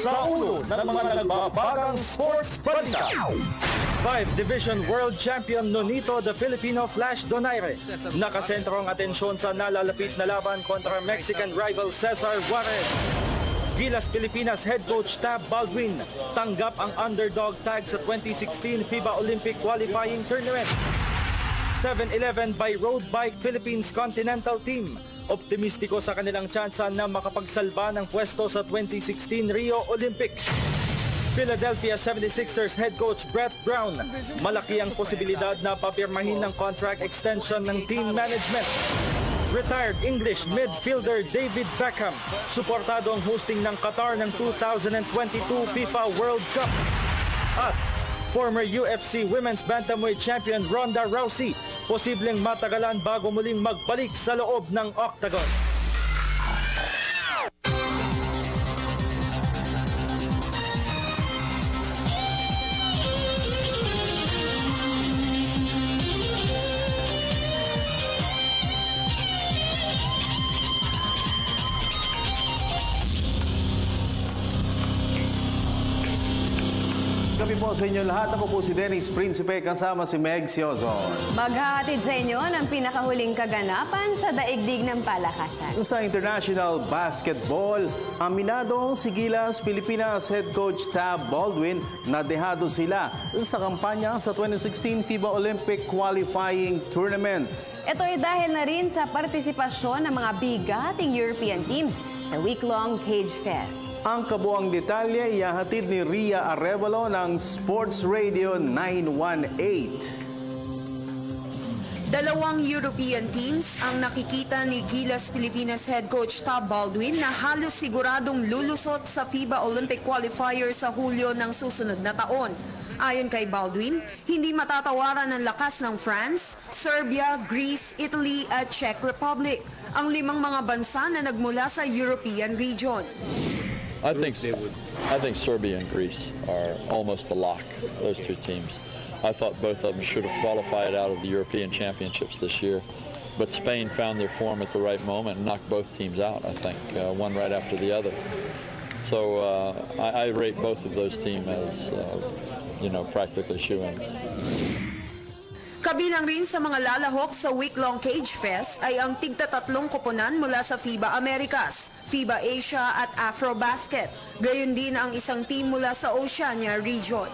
sa ulo ng mga nagbabagang sports balita. 5-division world champion Nonito the Filipino Flash Donaire nakasentro ang atensyon sa nalalapit na laban kontra Mexican rival Cesar Juarez. Gilas Pilipinas head coach Tab Baldwin tanggap ang underdog tag sa 2016 FIBA Olympic Qualifying Tournament. 7-11 by Road Bike Philippines Continental Team. Optimistiko sa kanilang tsansa na makapagsalba ng pwesto sa 2016 Rio Olympics. Philadelphia 76ers head coach Brett Brown, malaki ang posibilidad na papirmahin ng contract extension ng team management. Retired English midfielder David Beckham, suportado ang hosting ng Qatar ng 2022 FIFA World Cup. At former UFC Women's Bantamweight Champion Ronda Rousey, posibleng matagalan bago muling magbalik sa loob ng octagon. Gabi po sa inyo lahat. Ako po si Dennis Principe kasama si Meg Siozon. Maghahatid sa inyo ng pinakahuling kaganapan sa daigdig ng palakasan. Sa International Basketball, aminado si Gilas Pilipinas head coach Tab Baldwin na dehado sila sa kampanya sa 2016 FIBA Olympic Qualifying Tournament. Ito ay dahil na rin sa partisipasyon ng mga bigating European teams sa week-long Cage Fest. Ang kabuang detalye ihahatid ni Ria Arevalo ng Sports Radio 918. Dalawang European teams ang nakikita ni Gilas Pilipinas head coach Tab Baldwin na halos siguradong lulusot sa FIBA Olympic Qualifier sa Hulyo ng susunod na taon. Ayon kay Baldwin, hindi matatawaran ang lakas ng France, Serbia, Greece, Italy at Czech Republic, ang limang mga bansa na nagmula sa European region. I think Serbia and Greece are almost the lock, those two teams. I thought both of them should have qualified out of the European Championships this year. But Spain found their form at the right moment and knocked both teams out, I think, one right after the other. So I rate both of those teams as, practically shoo-ins. Kabilang rin sa mga lalahok sa week-long Cage Fest ay ang tigta-tatlong koponan mula sa FIBA Americas, FIBA Asia at Afrobasket. Gayon din ang isang team mula sa Oceania region.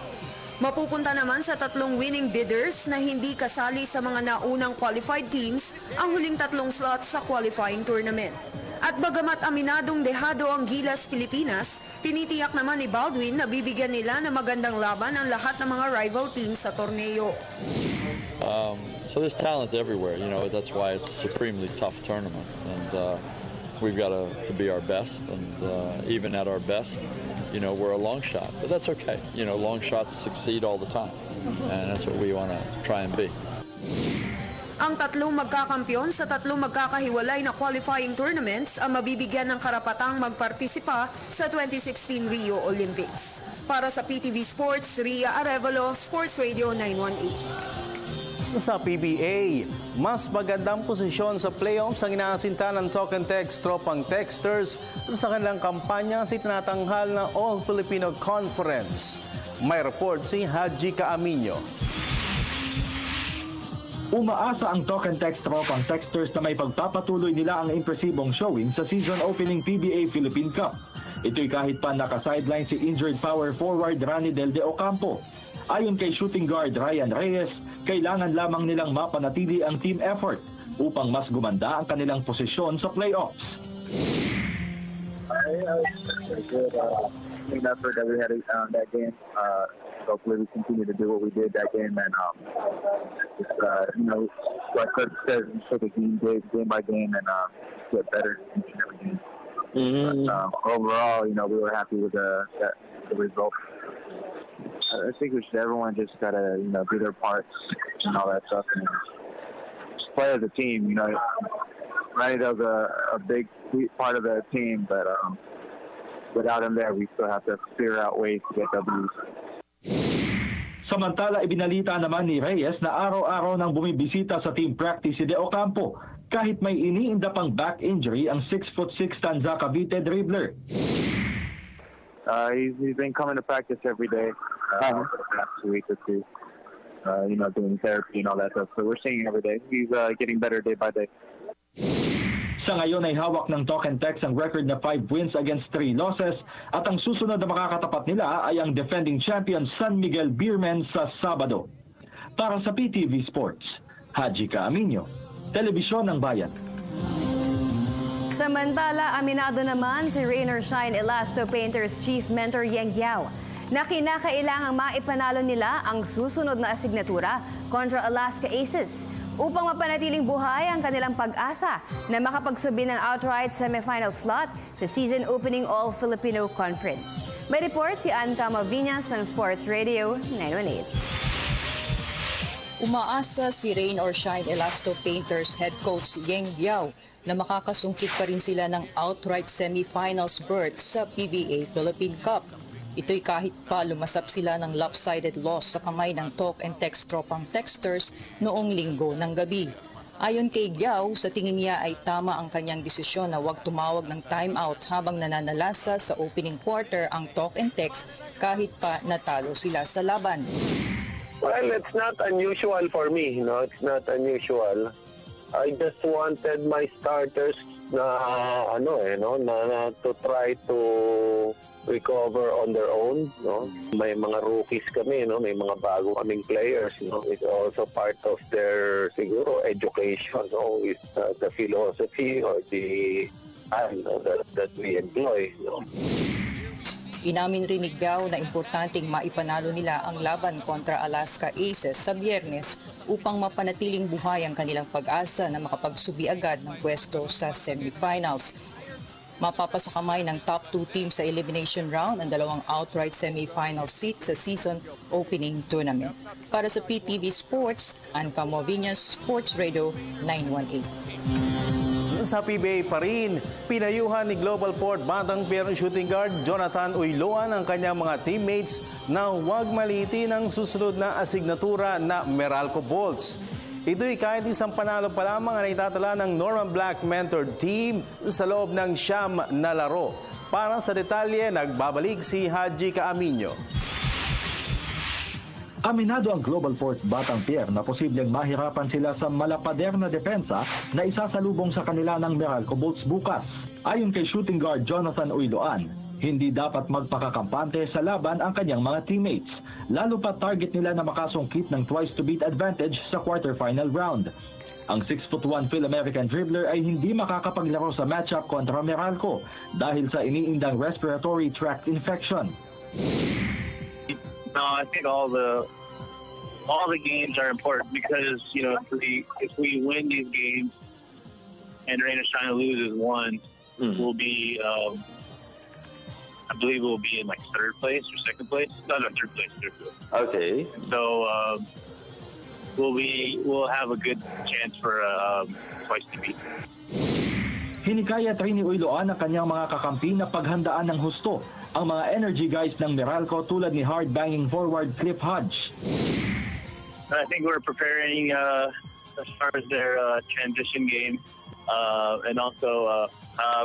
Mapupunta naman sa tatlong winning bidders na hindi kasali sa mga naunang qualified teams ang huling tatlong slots sa qualifying tournament. At bagamat aminadong dehado ang Gilas Pilipinas, tinitiyak naman ni Baldwin na bibigyan nila ng magandang laban ang lahat ng mga rival teams sa torneo. So there's talent everywhere, that's why it's a supremely tough tournament. And we've got to be our best, and even at our best, we're a long shot. But that's okay. Long shots succeed all the time, and that's what we want to try and be. Ang tatlong magkakampyon sa tatlong magkakahiwalay na qualifying tournaments ang mabibigyan ng karapatang magpartisipa sa 2016 Rio Olympics. Para sa PTV Sports, Ria Arevalo, Sports Radio 918. Sa PBA, mas magandang posisyon sa playoffs ang inaasinta ng Talk and Text tropang Texters sa kanilang kampanya sa itinatanghal na All-Filipino Conference. May report si Haji Caaminio. Umaasa ang Talk and Text tropang Texters na may pagpapatuloy nila ang impresibong showing sa season opening PBA Philippine Cup. Ito'y kahit pa naka-sideline si injured power forward Rani Del De Ocampo. Ayon kay shooting guard Ryan Reyes, kailangan lamang nilang mapanatili ang team effort upang mas gumanda ang kanilang posisyon sa playoffs. Team effort that we had that game. Hopefully we continue to do what we did that game, and like Coach says, we take it game by game and get better each and every game. But, overall, we were happy with the result. I think everyone just gotta, do their parts and all that stuff, and just play as a team. Ronnie does a big part of the team, but without him there, we still have to figure out ways to get W's. Samantala, ibinalita naman ni Reyes na araw-araw nang bumibisita sa team practice si De Ocampo kahit may iniinda pang back injury ang 6'6" Tanza Cavite dribbler. He's been coming to practice every day for the past week or two. Doing therapy and all that stuff. So we're seeing every day. He's getting better day by day. Sa ngayon ay hawak ng Talk and Text ang record na 5 wins against 3 losses at ang susunod na makakatapat nila ay ang defending champion San Miguel Beermen sa Sabado. Para sa PTV Sports, Haji Caaminio, Telebisyon ng Bayan. Samantala, aminado naman si Rain or Shine Elasto Painters Chief Mentor Yeng Yao na kinakailangang maipanalo nila ang susunod na asignatura kontra Alaska Aces upang mapanatiling buhay ang kanilang pag-asa na makapagsubi ng outright semifinal slot sa season opening All-Filipino Conference. May report si Ann Camavinas ng Sports Radio 918. Umaasa si Rain or Shine Elasto Painters head coach Yeng Yao na makakasungkit pa rin sila ng outright semifinals berth sa PBA Philippine Cup. Ito'y kahit pa lumasap sila ng lopsided loss sa kamay ng Talk and Text tropang texters noong linggo ng gabi. Ayon kay Yao, sa tingin niya ay tama ang kanyang desisyon na huwag tumawag ng timeout habang nananalasa sa opening quarter ang Talk and Text kahit pa natalo sila sa laban. Well, it's not unusual for me, It's not unusual. I just wanted my starters na to try to recover on their own, May mga rookies kami, May mga bago kaming players, It's also part of their siguro education, With the philosophy or the that we employ, Inamin rin ni Yao na importanteng maipanalo nila ang laban kontra Alaska Aces sa Biyernes upang mapanatiling buhay ang kanilang pag-asa na makapagsubi agad ng pwesto sa semifinals. Mapapasakamay ng top 2 teams sa elimination round ang dalawang outright semifinal seats sa season opening tournament. Para sa PTV Sports, Ann Camavinas, Sports Radio 918. Sa PBA pa rin, pinayuhan ni Global Port Batang Pier shooting guard Jonathan Uyloan ang kanyang mga teammates na huwag maliitin ang susunod na asignatura na Meralco Bolts. Ito'y kahit isang panalo pa lamang ang itatala ng Norman Black mentored team sa loob ng 9 na laro. Para sa detalye, nagbabalik si Haji Caaminio. Aminado ang Global Port Batang Pier na posibleng mahirapan sila sa malapader na depensa na isasalubong sa kanila ng Meralco Bolts bukas. Ayon kay shooting guard Jonathan Uyloan, hindi dapat magpakakampante sa laban ang kanyang mga teammates, lalo pa target nila na makasungkit ng twice-to-beat advantage sa quarterfinal round. Ang 6'1" Phil-American dribbler ay hindi makakapaglaro sa matchup kontra Meralco dahil sa iniindang respiratory tract infection. No, I think all the games are important because if we win these games and Rain or Shine loses one, we'll be I believe we'll be in like third place or second place. No, third place. Okay. So we'll have a good chance for twice to beat. Hinikayat rin ni Uyloan ang kanyang mga kakampi na paghandaan ng husto ang mga energy guys ng Meralco tulad ni hard-banging forward Cliff Hodge. I think we're preparing as far as their transition game, and also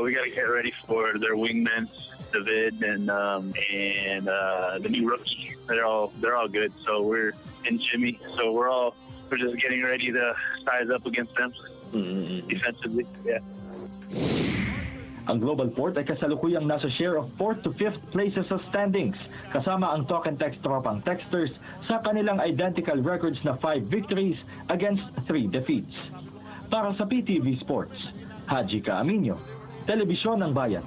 we got to get ready for their wingmen, David and the new rookie. They're all good. So we're in Jimmy. So we're just getting ready to size up against them defensively. Yeah. Ang Global Port ay kasalukuyang nasa share of 4th to 5th places sa standings, kasama ang Talk and Text tropang texters sa kanilang identical records na 5 victories against 3 defeats. Para sa PTV Sports, Haji Caaminio, Telebisyon ng Bayan.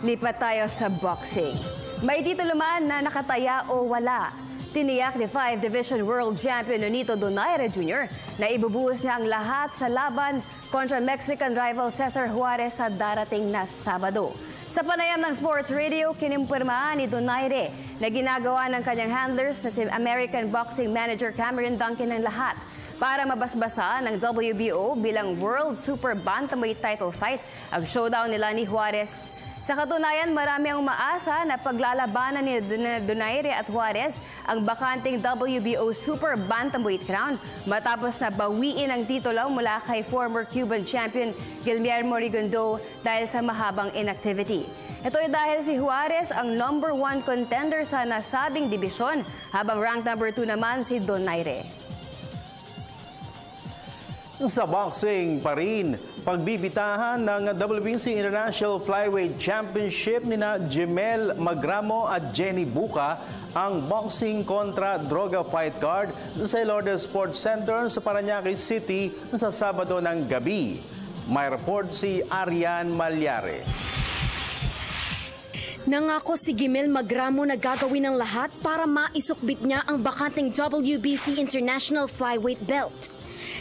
Lipat tayo sa boxing. May titulo man na nakataya o wala. Tiniyak ni 5 Division World Champion Nonito Donaire Jr. na ibubuhos niya ang lahat sa laban kontra Mexican rival Cesar Juarez sa darating na Sabado. Sa panayam ng Sports Radio, kinimpirma ni Donaire na ginagawa ng kanyang handlers na si American Boxing Manager Cameron Duncan ng lahat para mabasbasa ng WBO bilang World Super Bantamweight title fight ang showdown nila ni Juarez. Sa katunayan, marami ang umaasa na paglalabanan ni Donaire at Juarez ang bakanting WBO Super Bantamweight crown matapos na bawiin ang titulo mula kay former Cuban champion Guillermo Rigondeaux dahil sa mahabang inactivity. Ito ay dahil si Juarez ang number 1 contender sa nasabing dibisyon, habang ranked number 2 naman si Donaire. Sa boxing pa rin, pagbibitahan ng WBC International Flyweight Championship nina Jimel Magramo at Jenny Buca ang boxing kontra droga fight card sa Lourdes Sports Center sa Parañaque City sa Sabado ng gabi. May report si Arian Malyare. Nangako si Jimel Magramo na gagawin ang lahat para maisukbit niya ang bakanting WBC International Flyweight Belt.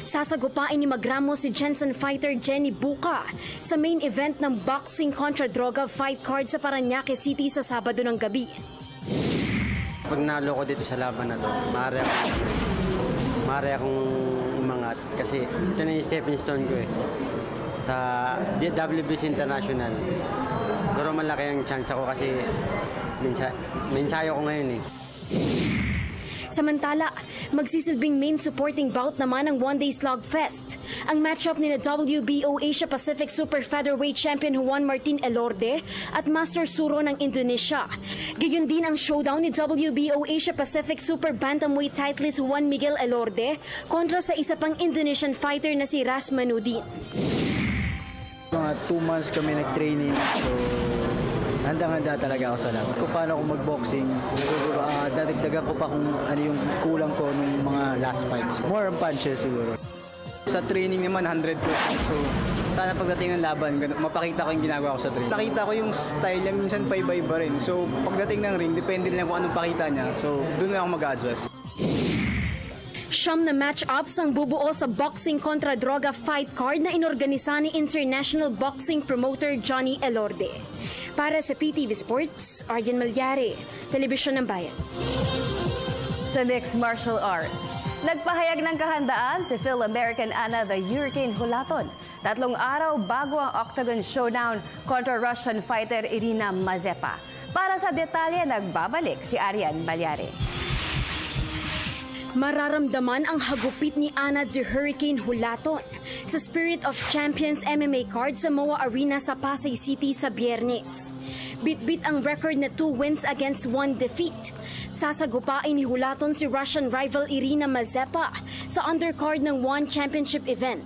Sasagupain ni Magramo si Jensen fighter Jenny Buca sa main event ng boxing kontra droga fight card sa Parañaque City sa Sabado ng gabi. Pag nalo ko dito sa laban na to, maaari akong umangat kasi ito na yung stepping stone ko sa WBC International. Pero malaki ang chance ako kasi may ensayo ko ngayon Samantala, magsisilbing main supporting bout naman ang one-day slugfest. Ang matchup ni WBO Asia Pacific Super Featherweight Champion Juan Martin Elorde at Master Suro ng Indonesia. Gayon din ang showdown ni WBO Asia Pacific Super Bantamweight titleist Juan Miguel Elorde kontra sa isa pang Indonesian fighter na si Ras Manudin. Mga 2 months kami nag-training, so handang-handa talaga ako sa laban. Kung paano ako mag-boxing, siguro dadagdagan ko pa kung ano yung kulang ko ng mga last fights. More on punches siguro. Sa training naman, 100%. So, sana pagdating ng laban, mapakita ko yung ginagawa ko sa training. Nakita ko yung style niya, minsan pa iba-iba rin. So, pagdating ng ring, depende lang kung anong pakita niya. So, doon na ako mag-adjust. Siyam na match-ups ang bubuo sa boxing kontra droga fight card na inorganisa ni international boxing promoter Johnny Elorde. Para sa PTV Sports, Arian Malyare, Telebisyon ng Bayan. Sa mixed martial arts, nagpahayag ng kahandaan si Phil-American Anna the Hurricane Hulaton. 3 araw bago ang Octagon Showdown kontra Russian fighter Irina Mazepa. Para sa detalye, nagbabalik si Arian Malyare. Mararamdaman ang hagupit ni Anna the Hurricane Hulaton sa Spirit of Champions MMA card sa MOA Arena sa Pasay City sa Biyernes. Bit-bit ang record na 2 wins against 1 defeat. Sasagupain ni Hulaton si Russian rival Irina Mazepa sa undercard ng One Championship event.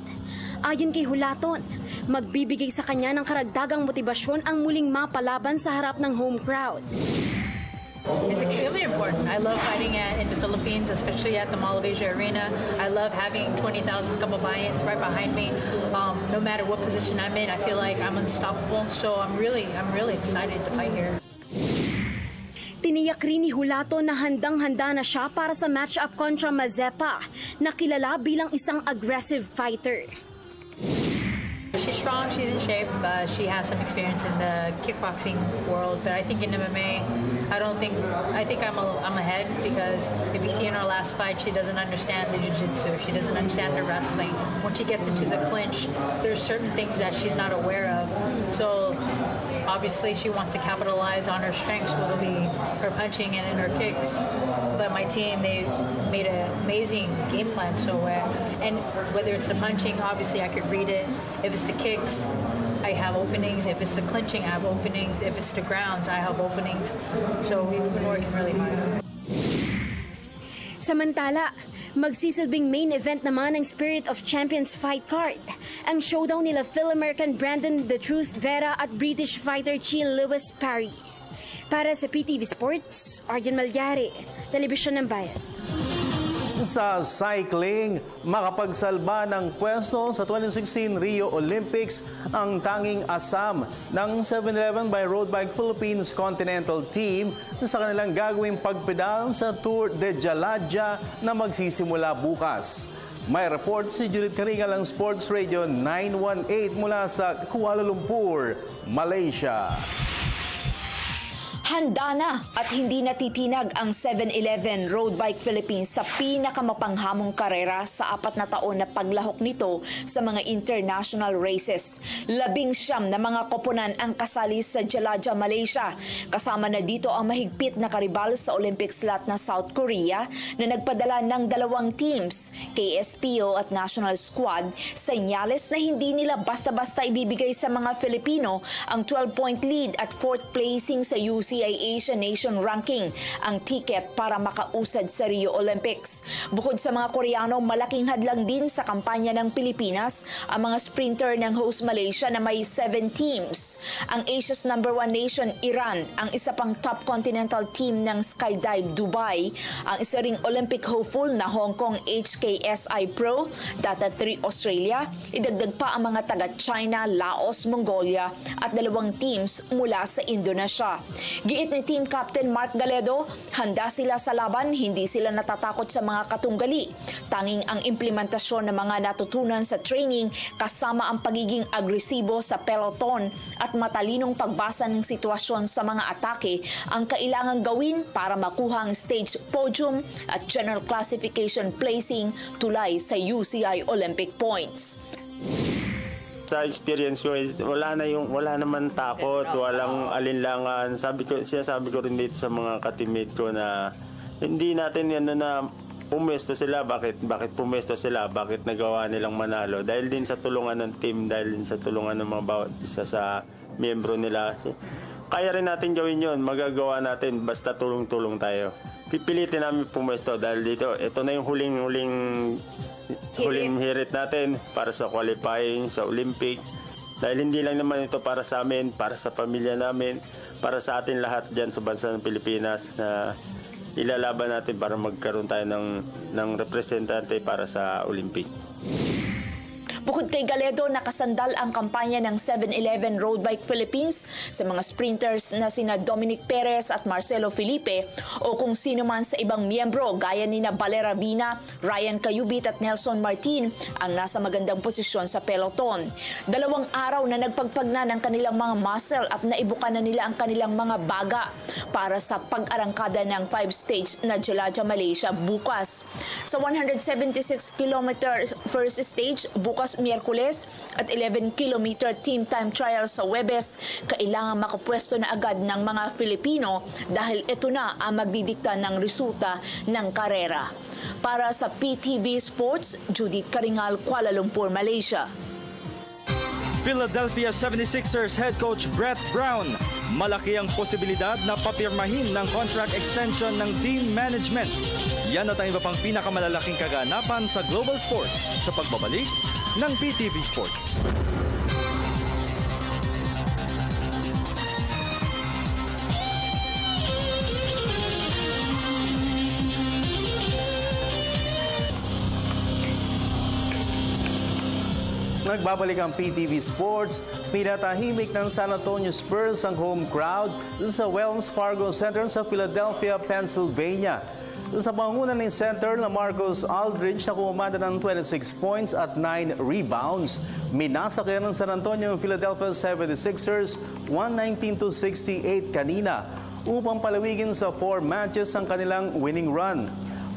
Ayon kay Hulaton, magbibigay sa kanya ng karagdagang motibasyon ang muling mapalaban sa harap ng home crowd. It's extremely important. I love fighting in the Philippines, especially at the Mall of Asia Arena. I love having 20,000 kababayans right behind me. No matter what position I'm in, I feel like I'm unstoppable. So I'm really excited to fight here. Tiniyak rin ni Hulaton na handang-handa na siya para sa match-up kontra Mazepa, na kilala bilang isang aggressive fighter. She's strong, she's in shape, she has some experience in the kickboxing world, but I think in MMA, I think I'm ahead because if you see in our last fight, she doesn't understand the jiu-jitsu, she doesn't understand the wrestling. When she gets into the clinch, there's certain things that she's not aware of. So obviously she wants to capitalize on her strengths, whether it be her punching and her kicks. But my team, they made an amazing game plan. So and whether it's the punching, obviously I could read it. If it's the kicks, I have openings. If it's the clinching, I have openings. If it's the grounds, I have openings. So we've been working really hard. Samantala, magsisilbing main event naman ng Spirit of Champions fight card. Ang showdown nila Phil-American Brandon The Truth Vera at British fighter Chill Lewis Parry. Para sa PTV Sports, Arian Malyare, Telebisyon ng Bayan. Sa cycling, makapagsalba ng pwesto sa 2016 Rio Olympics ang tanging asam ng 7-Eleven by Road Bike Philippines Continental Team sa kanilang gagawing pagpedal sa Tour de Jalajah na magsisimula bukas. May report si Judith Karingal ng Sports Radio 918 mula sa Kuala Lumpur, Malaysia. Handa na at hindi natitinag ang 7-Eleven Road Bike Philippines sa pinakamapanghamong karera sa 4 na taon na paglahok nito sa mga international races. 19 na mga koponan ang kasali sa Jelajah, Malaysia. Kasama na dito ang mahigpit na karibal sa Olympic slot na South Korea na nagpadala ng 2 teams, KSPO at National Squad, senyales na hindi nila basta-basta ibibigay sa mga Filipino ang 12-point lead at 4th placing sa UCI Asia Nation Ranking, ang ticket para makausad sa Rio Olympics. Bukod sa mga Koreano, malaking hadlang din sa kampanya ng Pilipinas ang mga sprinter ng host Malaysia na may 7 teams. Ang Asia's #1 nation, Iran, ang isa pang top continental team ng Skydive Dubai, ang isa ring Olympic hopeful na Hong Kong HKSI Pro, Data 3 Australia, idagdag pa ang mga taga-China, Laos, Mongolia at 2 teams mula sa Indonesia. Giit ni Team Captain Mark Galedo, handa sila sa laban, hindi sila natatakot sa mga katunggali. Tanging ang implementasyon ng mga natutunan sa training kasama ang pagiging agresibo sa peloton at matalinong pagbasa ng sitwasyon sa mga atake ang kailangan gawin para makuha ang stage podium at general classification placing tulay sa UCI Olympic points. Sa experience ko is wala naman takot, walang alinlangan. Sinasabi ko rin dito sa mga ka-teammate ko na hindi natin na pumesto sila. Bakit pumesto sila? Bakit nagawa nilang manalo? Dahil din sa tulungan ng team, dahil din sa tulungan ng mga bawat isa sa miyembro nila. So, kaya rin natin gawin yon, magagawa natin basta tulong-tulong tayo. Pipilitin namin pumesto dahil dito, ito na yung huling hirit natin para sa qualifying sa Olympic. Dahil hindi lang naman ito para sa amin, para sa pamilya namin, para sa atin lahat dyan sa bansa ng Pilipinas na ilalaban natin para magkaroon tayo ng representante para sa Olympic. Bukod kay Galedo, nakasandal ang kampanya ng 7-Eleven Road Bike Philippines sa mga sprinters na sina Dominic Perez at Marcelo Felipe o kung sino man sa ibang miyembro gaya ni Valera Vina, Ryan Cayubit at Nelson Martin ang nasa magandang posisyon sa peloton. 2 araw na nagpagpag na ng kanilang mga muscle at naibuka na nila ang kanilang mga baga para sa pag-arangkada ng 5-stage na Jelajah, Malaysia bukas. Sa 176 km first stage bukas Miyerkules at 11-kilometer team time trial sa Huwebes, kailangan makapwesto na agad ng mga Filipino dahil ito na ang magdidikta ng resulta ng karera. Para sa PTV Sports, Judith Karingal, Kuala Lumpur, Malaysia. Philadelphia 76ers head coach Brett Brown, malaki ang posibilidad na papirmahin ng contract extension ng team management. Yan at ang iba pang pinakamalalaking kaganapan sa Global Sports sa pagbabalik ng PTV Sports. Nagbabalik ang PTV Sports. Pinatahimik ng San Antonio Spurs ang home crowd sa Wells Fargo Center sa Philadelphia, Pennsylvania. Sa pangunan ni center na Marcus Aldridge na kumanda ng 26 points at 9 rebounds, minasakyan ng San Antonio ang Philadelphia 76ers 119-68 kanina upang palawigin sa 4 matches ang kanilang winning run.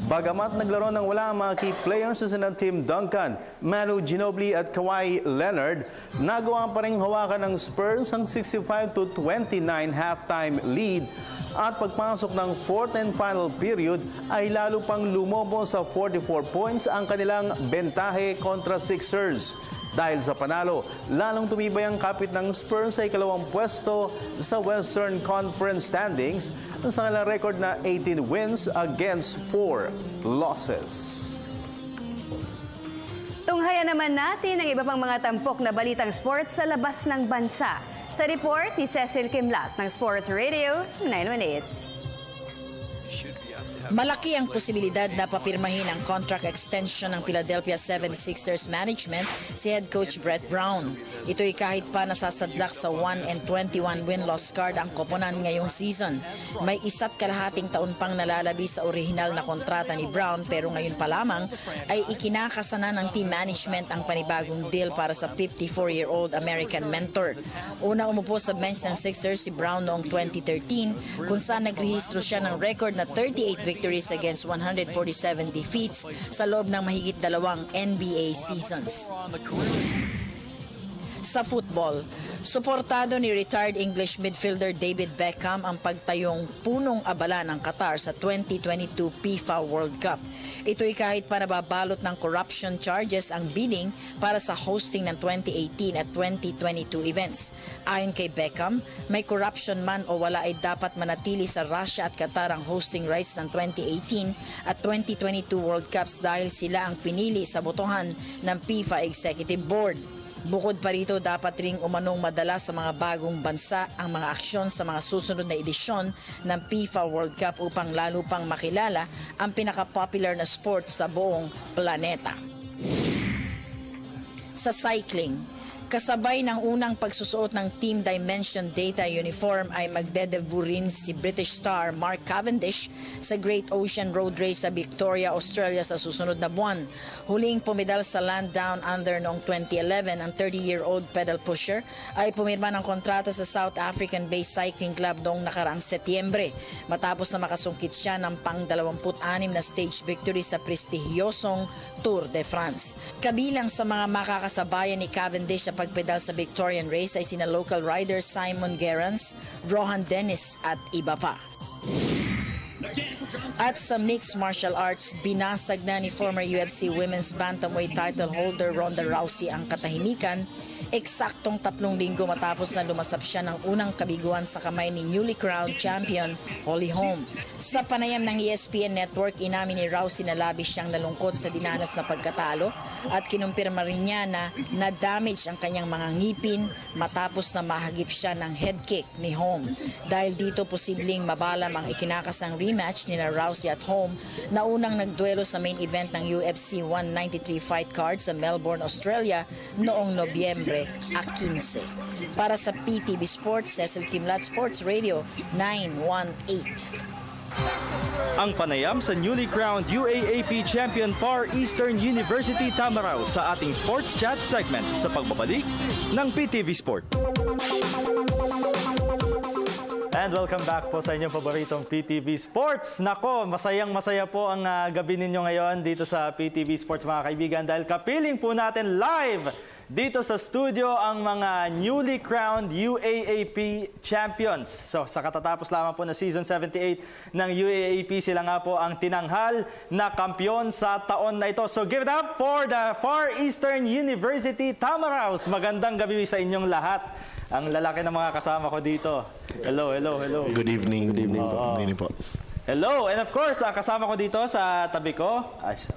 Bagamat naglaro ng wala ang mga key players sa Tim Duncan, Manu Ginobili at Kawhi Leonard, nagawa pa rin hawakan ng Spurs ang 65-29 halftime lead at pagpasok ng 4th and final period ay lalo pang lumobo sa 44 points ang kanilang bentahe kontra Sixers. Dahil sa panalo, lalong tumibay ang kapit ng Spurs sa ikalawang pwesto sa Western Conference standings sa kanilang record na 18 wins against 4 losses. Tunghayan naman natin ang iba pang mga tampok na balitang sports sa labas ng bansa. Sa report ni Cecil Kimlat ng Sports Radio 918. Malaki ang posibilidad na papirmahin ang contract extension ng Philadelphia 76ers management si head coach Brett Brown. Ito'y kahit pa nasasadlak sa 1-21 win-loss card ang koponan ngayong season. May 1.5 taon pang nalalabi sa orihinal na kontrata ni Brown pero ngayon pa lamang ay ikinakasana ng team management ang panibagong deal para sa 54-year-old American mentor. Una umupo sa bench ng Sixers si Brown noong 2013 kung saan nagrehistro siya ng record na 38 victories against 147 defeats sa loob ng mahigit 2 NBA seasons. Sa football, suportado ni retired English midfielder David Beckham ang pagtayong punong abala ng Qatar sa 2022 FIFA World Cup. Ito'y kahit pa nababalot ng corruption charges ang bidding para sa hosting ng 2018 at 2022 events. Ayon kay Beckham, may corruption man o wala ay dapat manatili sa Russia at Qatar ang hosting rights ng 2018 at 2022 World Cups dahil sila ang pinili sa botohan ng FIFA Executive Board. Bukod pa rito, dapat ring umanong madala sa mga bagong bansa ang mga aksyon sa mga susunod na edisyon ng FIFA World Cup upang lalo pang makilala ang pinaka-popular na sport sa buong planeta. Sa cycling, kasabay ng unang pagsusuot ng Team Dimension Data uniform ay magdedebut rin si British star Mark Cavendish sa Great Ocean Road Race sa Victoria, Australia sa susunod na buwan. Huling pumedal sa Land Down Under noong 2011, ang 30-year-old pedal pusher ay pumirma ng kontrata sa South African-based cycling club noong nakaraang Setyembre matapos na makasungkit siya ng pang-26 na stage victory sa prestihiyosong Tour de France. Kabilang sa mga makakasabayan ni Cavendish sa pagpedal sa Victorian race ay sina local rider Simon Gerrans, Rohan Dennis at iba pa. At sa mixed martial arts, binasag na ni former UFC Women's Bantamweight title holder Ronda Rousey ang katahimikan eksaktong 3 linggo matapos na lumasap siya ng unang kabiguan sa kamay ni newly crowned champion Holly Holm. Sa panayam ng ESPN Network, inamin ni Rousey na labis siyang nalungkot sa dinanas na pagkatalo at kinumpirma rin niya na na-damage ang kanyang mga ngipin matapos na mahagip siya ng head kick ni Holm. Dahil dito, posibleng mabalam ang ikinakasang rematch ni Rousey at Holm na unang nagduelo sa main event ng UFC 193 fight card sa Melbourne, Australia noong Nobyembre 15. Para sa PTV Sports, Cecil Kimlat, Sports Radio 918. Ang panayam sa newly crowned UAAP champion Far Eastern University Tamaraw sa ating Sports Chat segment sa pagbabalik ng PTV Sport. And welcome back po sa inyong paboritong PTV Sports. Nako, masayang-masaya po ang gabi ninyo ngayon dito sa PTV Sports mga kaibigan dahil kapiling po natin live dito sa studio ang mga newly crowned UAAP champions. So sa katatapos lamang po na season 78 ng UAAP, sila nga po ang tinanghal na kampiyon sa taon na ito. So give it up for the Far Eastern University Tamaraws. Magandang gabi sa inyong lahat. Ang lalaki ng mga kasama ko dito. Hello, hello, hello. Good evening, good evening po. Good evening po. Hello, and of course, kasama ko dito sa tabi ko,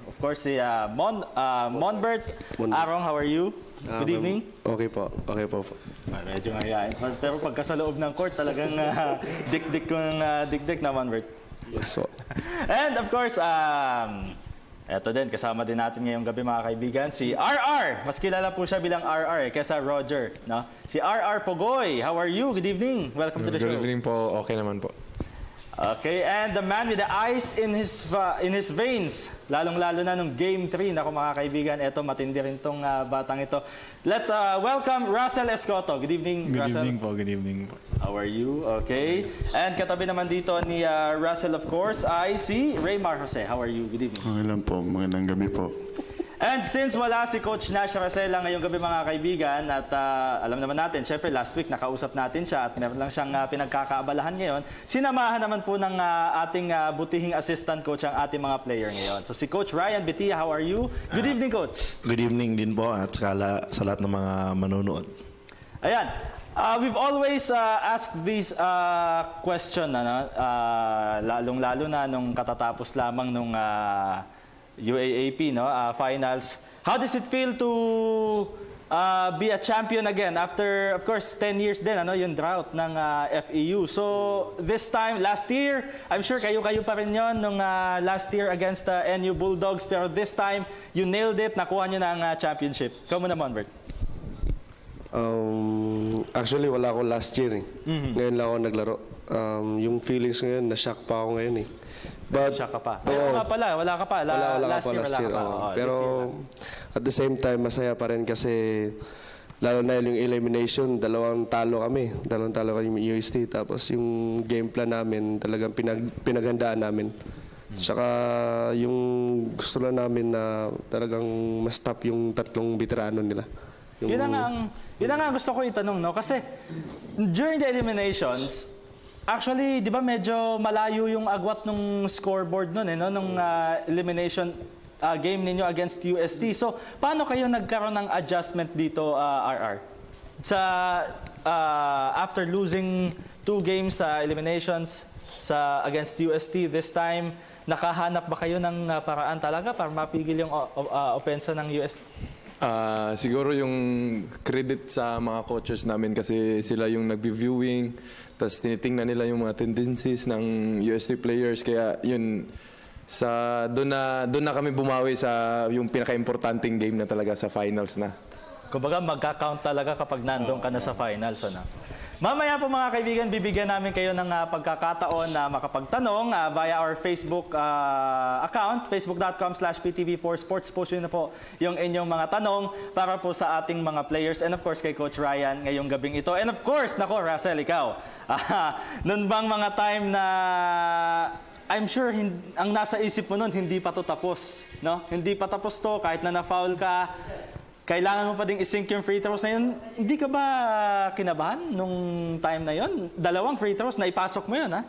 of course, si Monbert Arong. How are you? Good evening. Okay po, okay po. Medyo mahihain. Pero pagka sa loob ng court, talagang dik-dik kong dik-dik na, Monbert. Yes po. And of course, eto din, kasama din natin ngayong gabi mga kaibigan, si RR. Mas kilala po siya bilang RR kesa Roger. No? Si RR Pogoy. How are you? Good evening. Welcome to the show. Good evening po. Okay naman po. Okay, and the man with the ice in his veins, lalong-lalo na nung Game 3. Nako mga kaibigan, eto matindi rin tong batang ito. Let's welcome Russell Escoto. Good evening, Russell. Good evening po, good evening po. How are you? Okay. And katabi naman dito ni Russell, of course, ay si Raymar Jose. How are you? Good evening. Okay lang po, magandang gabi po. And since wala si Coach Nash Rosella ngayong gabi mga kaibigan at alam naman natin, syempre last week nakausap natin siya at meron lang siyang pinagkakaabalahan ngayon, sinamahan naman po ng ating butihing assistant coach ang ating mga player ngayon. So si Coach Ryan Betia, how are you? Good evening, Coach. Good evening din po at sa lahat ng mga manonood. Ayan. We've always asked this question, lalong-lalo na nung katatapos lamang nung UAAP, no, finals. How does it feel to be a champion again after, of course, 10 years din, yung drought ng FEU. So, this time, last year, I'm sure kayo pa rin yun nung last year against the NU Bulldogs. Pero this time, you nailed it, nakuha nyo na ang championship. Ikaw muna, Monbert. Actually, wala ako last year. Ngayon lang ako naglaro. Yung feelings ngayon, na-shock pa ako ngayon eh. But, shock ka pa. Wala ka pa. Last year, wala ka pa. Pero, at the same time, masaya pa rin kasi, lalo na yung elimination, dalawang talo kami yung UST. Tapos yung game plan namin, talagang pinaghandaan namin. Tsaka yung gusto lang namin na talagang ma-stop yung tatlong veterano nila. Yun na nga gusto ko itanong, no? Kasi during the eliminations, actually, di ba medyo malayo yung agwat ng scoreboard nun, no? Nung elimination game ninyo against UST. So, paano kayo nagkaroon ng adjustment dito, RR? After losing 2 games sa eliminations against UST this time, nakahanap ba kayo ng paraan talaga para mapigil yung opensa ng UST? Siguro yung credit sa mga coaches namin kasi sila yung nag-viewing, tapos tinitingnan nila yung mga tendencies ng UST players. Kaya yun, doon na kami bumawi sa yung pinaka-importanting game na talaga sa finals na. Kumbaga magka-count talaga kapag nandun ka na sa finals. Mamaya po mga kaibigan, bibigyan namin kayo ng pagkakataon na makapagtanong via our Facebook account, facebook.com/PTV4Sports. Post yun na po yung inyong mga tanong para po sa ating mga players and of course kay Coach Ryan ngayong gabing ito. And of course, nako Russell, ikaw, nun bang mga time na I'm sure ang nasa isip mo nun, hindi pa to tapos, no? Hindi pa tapos to, kahit na na-foul ka, kailangan mo pa ding isink yung free throws na yun. Hindi ka ba kinabahan nung time na yun? 2 free throws na ipasok mo yun, ha?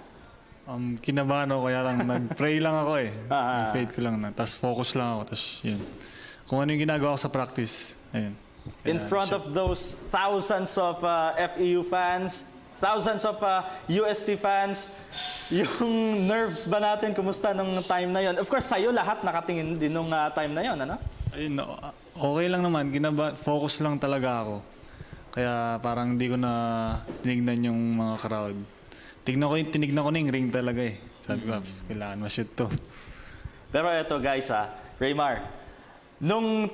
Kinabahan ako, kaya lang nag-pray lang ako eh. Faith ko lang na. Tapos focus lang ako. Tapos yun. Kung ano yung ginagawa ko sa practice, ayun. In front of those thousands of FEU fans, thousands of UST fans, yung nerves ba natin, kumusta nung time na yun? Of course, sa'yo lahat nakatingin din nung time na yun, ano? Ayun, okay lang naman. Focus lang talaga ako. Kaya parang hindi ko na tinignan yung mga crowd. Tinignan ko na yung ring talaga eh. Sabi ko, kailangan ma-shoot to. Pero eto guys Raymar, nung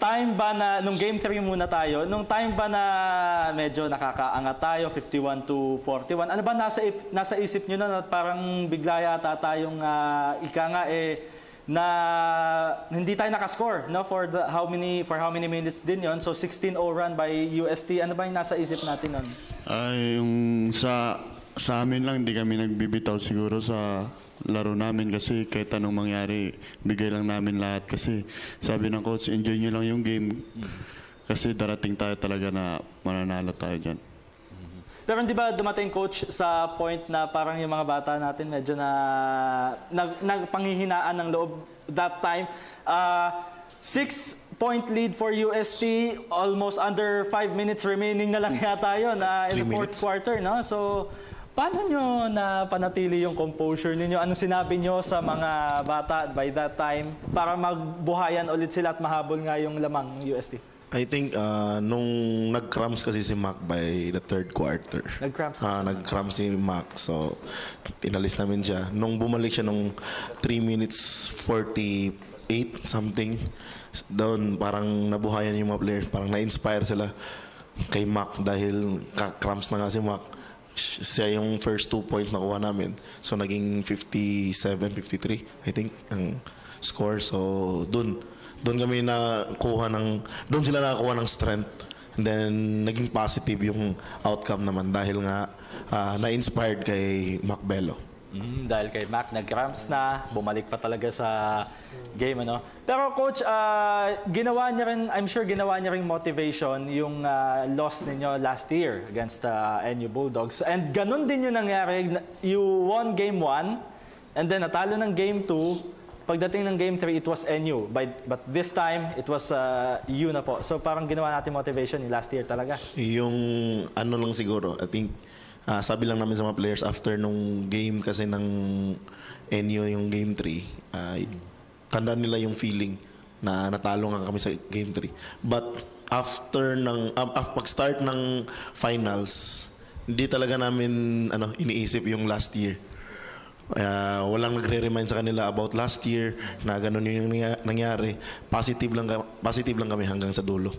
game 3 muna tayo, nung time ba na medyo nakakaangat tayo, 51-41, ano ba nasa isip nyo na parang bigla yata tayong na hindi tayo nakascore, no, for how many minutes din yon. So 16-0 run by UST. Ano ba yung nasa isip natin nun? Yung sa amin lang, hindi kami nagbibitaw siguro sa laro namin kasi kahit anong mangyari, bigay lang namin lahat kasi sabi ng coach, enjoy nyo lang yung game kasi darating tayo talaga na mananalo tayo dyan. Pero hindi ba dumating, coach, sa point na parang yung mga bata natin medyo nagpanghihinaan ng loob that time? 6-point lead for UST, almost under 5 minutes remaining na lang yata yun in the fourth quarter, no? So, paano nyo napanatili yung composure ninyo? Anong sinabi nyo sa mga bata by that time para magbuhayan ulit sila at mahabol nga yung lamang ng UST? I think nung nag-cramps kasi si Mac by the 3rd quarter. Nag-cramps? Nag-cramps si Mac. So, inalis namin siya. Nung bumalik siya nung 3 minutes 48 something, doon parang nabuhayan yung mga players. Parang na-inspire sila kay Mac dahil cramps na nga si Mac. Siya yung first 2 points na kuha namin. So, naging 57-53, I think, ang score. So, doon kami doon sila nakakuha ng strength, and then naging positive yung outcome naman dahil nga na-inspired kay Mac Bello. Dahil kay Mac nag-cramps na, bumalik pa talaga sa game, ano? Pero coach, I'm sure ginawa niya rin motivation yung loss ninyo last year against NU Bulldogs. And ganun din yung nangyari. You won game 1 and then natalo ng game 2. Pagdating ng game 3, it was NU. But this time, it was U na po. So parang ginawa natin motivation yung last year talaga. Yung ano lang siguro, I think, sabi lang namin sa mga players after nung game kasi ng NU yung game 3, tandaan nila yung feeling na natalo nga kami sa game 3. But pag-start ng finals, hindi talaga namin iniisip yung last year. Walang nagre-remind sa kanila about last year na ganun yung nangyari. Positive lang kami hanggang sa dulo.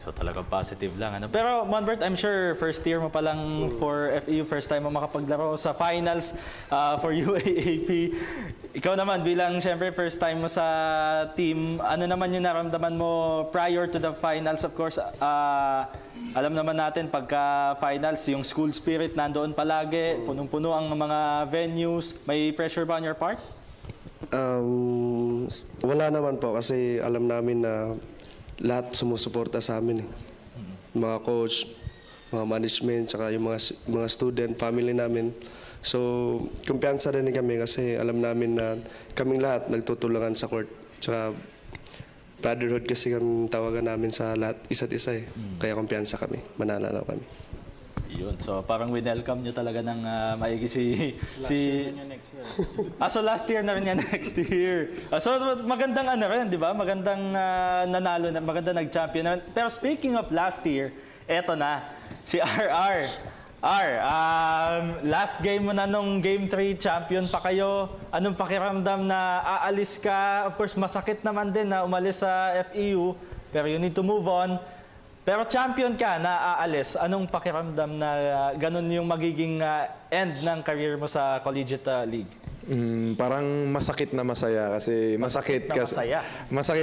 So talagang positive lang. Pero Monbert, I'm sure first year mo pa lang for FEU, first time mo makapaglaro sa finals for UAAP. Ikaw naman bilang syempre first time mo sa team, ano naman yung naramdaman mo prior to the finals? Of course, alam naman natin pagka finals, yung school spirit nandoon palagi, punong-puno ang mga venues. May pressure ba on your part? Wala naman po kasi alam namin na lahat sumusuporta sa amin. Mga coach, mga management, saka yung mga student, family namin. So, kumpiyansa rin kami kasi alam namin na kaming lahat nagtutulungan sa court. Saka brotherhood kasi kami tawagan namin sa lahat, isa't isa eh. Kaya kumpiyansa kami, mananalo kami. Yun. So parang winelcome nyo talaga ng maigi si so last year na rin yan next year. So magandang rin, di ba? Magandang nanalo, magandang nag-champion na rin. Pero speaking of last year, eto na, si RR. Last game mo na nung Game 3, champion pa kayo. Anong pakiramdam na aalis ka? Of course, masakit naman din na umalis sa FEU, pero you need to move on. Pero champion ka na aalis. Anong pakiramdam na ganun yung magiging end ng career mo sa collegiate league? Parang masakit na masaya kasi masakit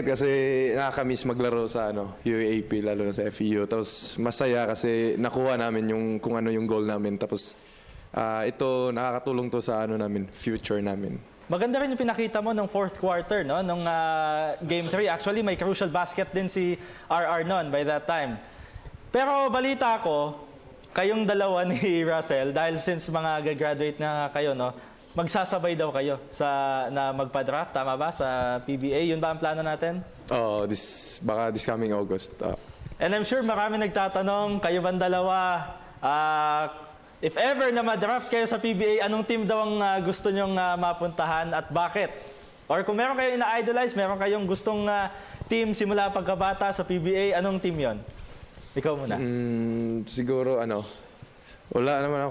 kasi nakakamiss maglaro sa UAAP lalo na sa FEU. Tapos masaya kasi nakuha namin yung kung ano yung goal namin. Tapos ito nakakatulong to sa namin, future namin. Maganda rin yung pinakita mo nung fourth quarter, no? Nung Game 3. Actually, may crucial basket din si RR noon by that time. Pero balita ko, kayong dalawa ni Russell, dahil since mga gagraduate na kayo, no? Magsasabay daw kayo na magpa-draft, tama ba? Sa PBA. Yun ba ang plano natin? Oo, baka this coming August. And I'm sure marami nagtatanong, kayo bang dalawa, if ever na ma-draft kayo sa PBA, anong team daw ang gusto nyong mapuntahan at bakit? Or kung meron kayo ina-idolize, meron kayong gustong team simula pagkabata sa PBA, anong team yon? Ikaw muna. Siguro wala naman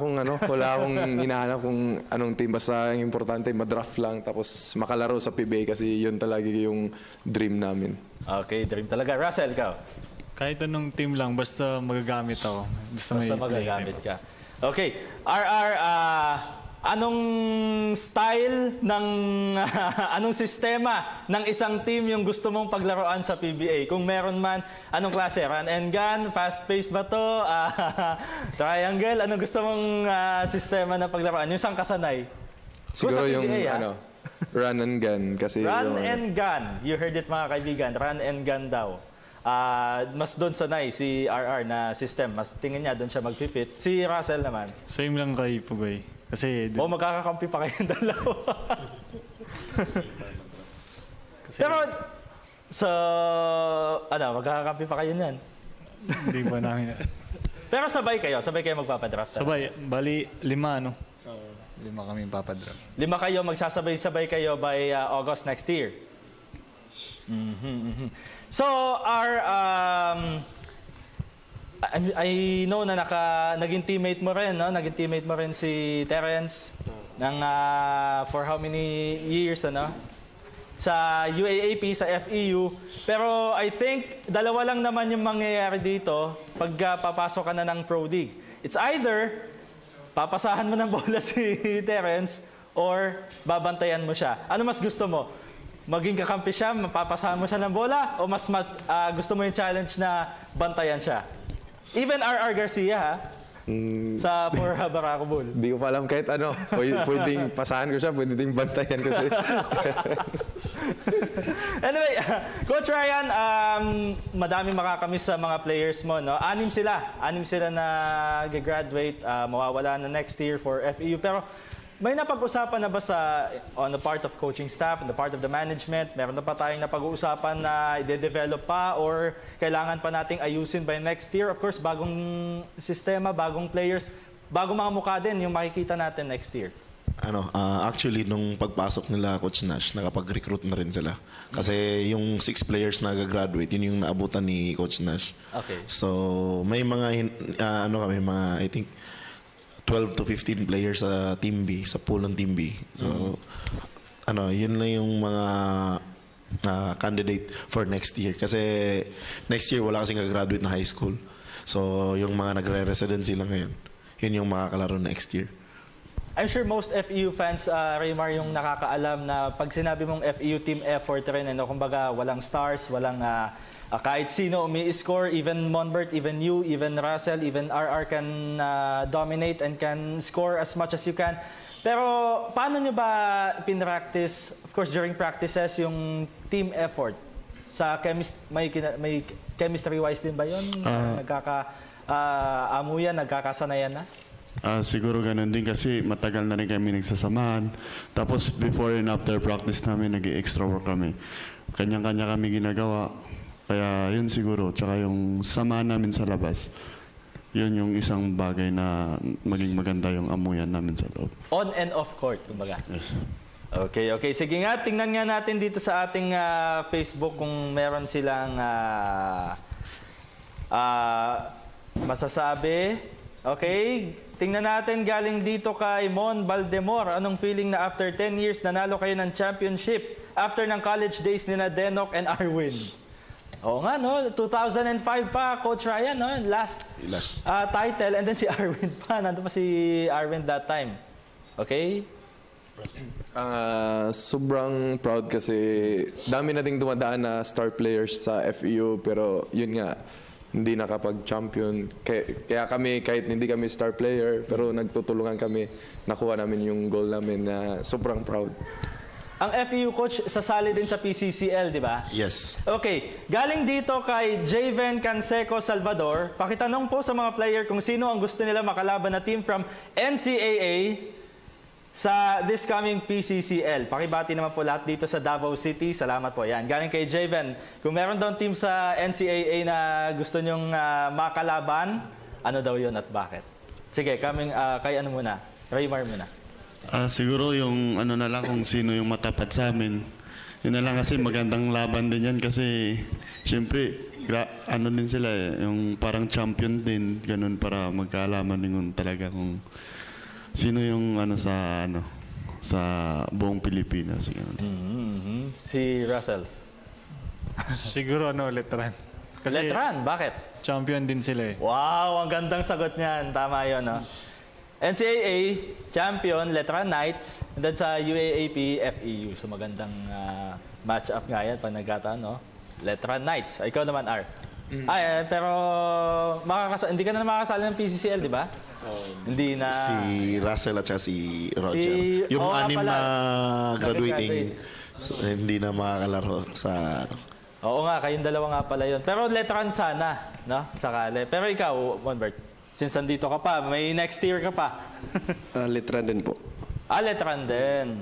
wala akong hinahanap kung anong team. Basta ang importante, ma-draft lang tapos makalaro sa PBA kasi yun talaga yung dream namin. Okay, dream talaga. Russell, ikaw? Kahit anong team lang, basta magagamit ako. Basta magagamit ka. Okay, RR, anong style anong sistema ng isang team yung gusto mong paglaruan sa PBA? Kung meron man, anong klase? Run and gun? Fast-paced ba to? Triangle? Anong gusto mong sistema na paglaruan? Yung isang kasanay? Siguro yung run and gun. Kasi and gun. You heard it mga kaibigan. Run and gun daw. Mas doon sanay si RR na system. Mas tingin niya doon siya mag-fit. Si Russell naman. Same lang kay Pugay. Kasi magkakakampi pa kayong dalawa. Pero magkakakampi pa kayo niyan. Hindi ba namin. Pero sabay kayo magpapadraft. Sabay, bali 5 5 kami papadraft. 5 kayo, magsasabay-sabay kayo by August next year. So, I know na naging teammate mo rin, no? Naging teammate mo rin si Terence for how many years, sa UAAP, sa FEU. Pero I think dalawa lang naman yung mangyayari dito pag papasok ka na ng Pro League. It's either papasahan mo ng bola si Terence or babantayan mo siya. Ano mas gusto mo? Maging kakampi siya, mapapasahan mo siya ng bola, o mas gusto mo yung challenge na bantayan siya? Even RR Garcia, sa for Barako Bull. Hindi ko pa alam kahit pwedeng pasahan ko siya, pwedeng bantayan ko siya. Anyway, Coach Ryan, madaming makakamiss sa mga players mo, no? 6 sila na graduate, mawawala na next year for FEU. Pero may napag-usapan na ba on the part of coaching staff, on the part of the management? Meron na pa tayong napag-uusapan na i-develop pa or kailangan pa nating ayusin by next year? Of course, bagong sistema, bagong players, bagong mga mukha din yung makikita natin next year. Actually, nung pagpasok nila Coach Nash, nakapag-recruit na rin sila. Kasi yung 6 players na graduate, yun yung naabutan ni Coach Nash. Okay. So, may mga, I think, 12 to 15 players sa Team B, sa pool ng Team B. So, yun na yung mga candidate for next year. Kasi next year, wala kasing graduate na high school. So, yung mga nagre-residency lang ngayon, yun yung makakalaro next year. I'm sure most FEU fans, Raymar, yung nakakaalam na pag sinabi mong FEU team effort rin, kumbaga walang stars, walang kahit sino umi-score, even Monbert, even you, even Russell, even RR can dominate and can score as much as you can. Pero paano nyo ba pinractice, of course during practices, yung team effort? Sa may chemistry-wise din ba yun? Nagkaka-amuyan, nagkakasanayan na? Siguro ganun din kasi matagal na rin kami nagsasamahan. Tapos before and after practice namin, nag-extra work kami. Kanya-kanya kami ginagawa. Kaya yun siguro. Tsaka yung samahan namin sa labas. Yun yung isang bagay na maging maganda yung amuyan namin sa loob. On and off court, kumbaga. Yes. Okay. Sige nga, tingnan nga natin dito sa ating Facebook kung meron silang masasabi. Okay, tingnan natin galing dito kay Mon Baldemor. Anong feeling na after 10 years nanalo kayo ng championship after ng college days ni na Denok and Arwin? Oo nga, no? 2005 pa, Coach Ryan, no? Last title, and then si Arwin pa. Nandun pa si Arwin that time. Okay? Sobrang proud kasi dami na ding dumadaan na star players sa FEU, pero yun nga, hindi nakapag-champion. Kaya kami, kahit hindi kami star player, pero nagtutulungan kami, nakuha namin yung goal namin na sobrang proud. Ang FEU coach, sasali din sa PCCL, di ba? Yes. Okay. Galing dito kay Javen Canseco Salvador, pakitanong po sa mga player kung sino ang gusto nila makalaban na team from NCAA sa this coming PCCL. Pakibati naman po lahat dito sa Davao City. Salamat po. Yan. Galing kay Javen. Kung meron daw team sa NCAA na gusto nyong makalaban, ano daw yun at bakit? Sige, kay ano muna? Raymar muna. Siguro yung na lang kung sino yung matapat sa amin. Yun na lang kasi magandang laban din yan kasi syempre din sila yung parang champion din. Ganun para magkaalaman din talaga kung sino yung sa buong Pilipinas. Si Russell. Siguro Letran. Kasi Letran? Bakit? Champion din sila eh. Wow, ang gandang sagot niyan. Tama yun, no? NCAA, champion, Letran Knights, and then sa UAAP, FEU. So magandang match-up nga yan pag nagkataon, no? Letran Knights. Ikaw naman, R. Pero hindi ka na makakasali ng PCCL, di ba? Hindi na... Si Russell at si Roger. Yung anim na graduating, hindi na makakalaro sa... Oo nga, kayong dalawa nga pala yun. Pero Letran sana, no? Sakali. Pero ikaw, Monbert, since nandito ka pa, may next year ka pa. Letran din po. Letran din.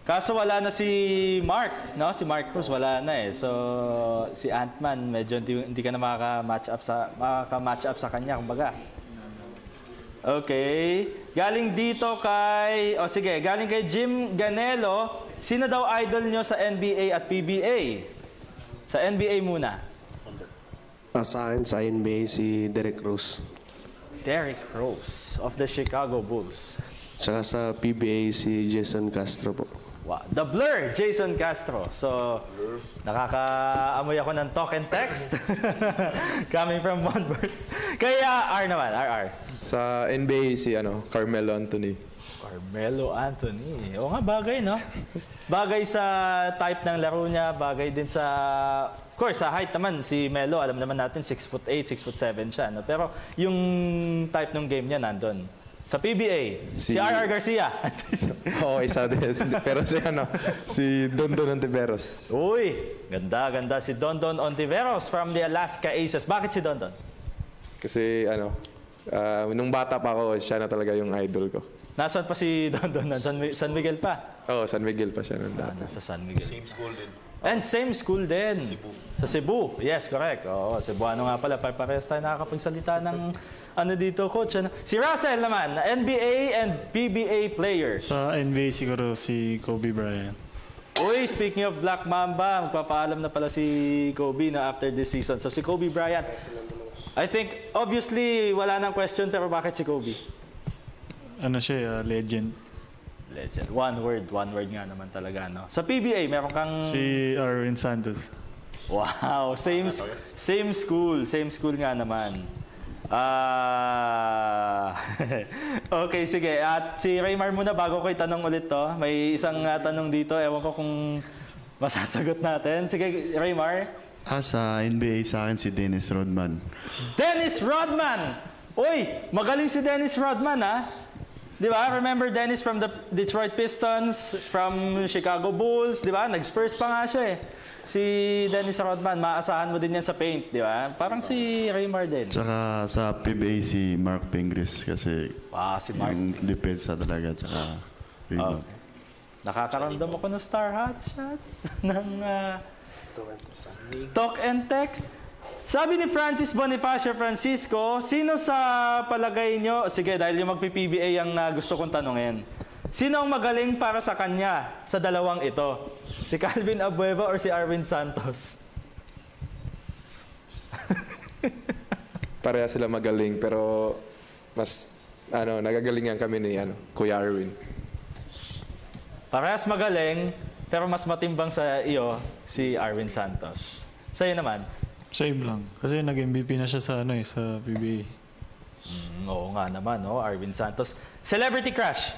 Kaso wala na si Mark, no? Si Mark Cruz wala na eh. So si Antman medyo hindi ka na makaka-match up sa kanya, kumbaga. Okay. Galing dito kay galing kay Jim Ganelo. Sino daw idol nyo sa NBA at PBA? Sa NBA muna. Sa akin, sa NBA, si Derrick Rose. Derrick Rose of the Chicago Bulls. Tsaka sa PBA, si Jason Castro po. Wow. The Blur, Jason Castro. So, nakakaamoy ako ng talk and text. Coming from Monbert. Kaya R naman, RR. Sa NBA, si Carmelo Anthony. Carmelo Anthony. O nga, bagay, no? Bagay sa type ng laro niya, bagay din sa... Of course, sa height naman, si Melo, alam naman natin, 6'8", 6'7" siya. No? Pero yung type ng game niya nandun. Sa PBA, si RR Garcia. Oo, isa din. Pero si Dondon Ontiveros. Uy, ganda si Dondon Ontiveros from the Alaska Aces. Bakit si Dondon? Kasi nung bata pa ako, siya na talaga yung idol ko. Nasaan pa si Dondon? San Miguel pa? Oo, San Miguel pa siya nung dati. Nasa San Miguel. Same school din. And same school din. Sa Cebu. Sa Cebu. Yes, correct. Oo, Cebuano nga pala. Parehas tayo nakakapagsalita ng ano dito, coach. Ano? Si Russell naman, NBA and PBA player. Sa NBA siguro si Kobe Bryant. Uy, speaking of Black Mamba, magpapaalam na pala si Kobe na after this season. So si Kobe Bryant, I think, obviously, wala nang question, pero bakit si Kobe? Ano siya, legend. Legend. One word nga naman talaga, no? Sa PBA, meron kang... Si Arvin Santos. Wow, same school nga naman. Okay, sige. At si Raymar muna bago ko itanong ulit to. May isang tanong dito. Ewan ko kung masasagot natin. Sige, Raymar. Sa NBA sa akin si Dennis Rodman. Dennis Rodman! Uy, magaling si Dennis Rodman, ha? Di ba? Remember Dennis from the Detroit Pistons, from Chicago Bulls, di ba? Nag-Spurs pa nga siya, eh. Si Dennis Rodman, maasahan mo din yan sa paint, di ba? Parang si Raymar din. Tsaka sa PBA si Mark Pingris kasi si Mark. Yung depensa talaga, tsaka rebound. Okay. Nakakaramdam ako ng star hot shots ng talk and text. Sabi ni Francis Bonifacio Francisco, sino sa palagay nyo, sige dahil yung magpi-PBA ang gusto kong tanungin, sino ang magaling para sa kanya sa dalawang ito? Si Calvin Abueva or si Arvin Santos? Pareha sila magaling pero mas nagagalingan kami ni Kuya Arvin. Parehas magaling pero mas matimbang sa iyo si Arvin Santos. Sa'yo naman? Same lang. Kasi nag-MVP na siya sa sa PBA. Oo nga naman, no? Arvin Santos. Celebrity crush.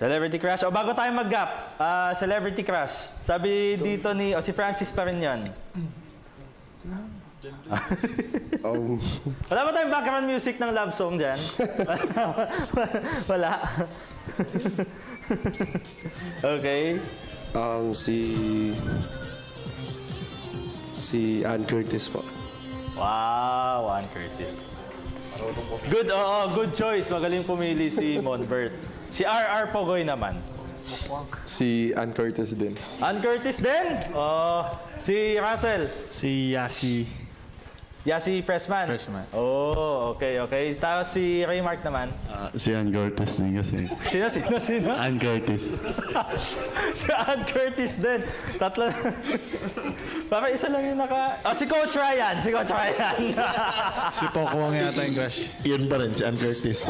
Celebrity crush. O bago tayo mag-gap, celebrity crush. Sabi dito ni, si Francis pa rin yan. Wala ba tayong background music ng love song dyan? Wala. Okay. Si Ann Curtis po. Wow, Ann Curtis. Good choice. Magaling pumili si Monbert. Si R.R. Pogoy naman. Si Ann Curtis din. Ann Curtis din? Si Russell? Si Yasi Pressman? Pressman. Oh, okay. Tapos si Raymark naman? Si Ann Curtis din kasi. Sino? Ann Curtis. Si Ann Curtis din. Tatlo. Parang isa lang yung si Coach Ryan. Si Poco ang yata yung crush. Yun pa rin, si Ann Curtis.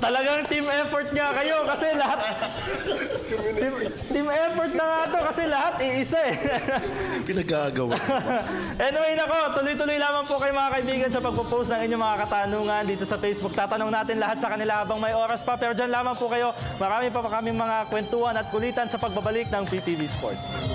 Talagang team effort nga kayo kasi lahat... team effort na nga to kasi lahat iisa eh. Pinag-aagawa. Anyway, nako, tuloy-tuloy lamang po kayo mga kaibigan sa pagpo-post ng inyong mga katanungan dito sa Facebook. Tatanong natin lahat sa kanila habang may oras pa. Pero dyan lamang po kayo. Marami pa kaming mga kwentuhan at kulitan sa pagbabalik ng PTV Sports.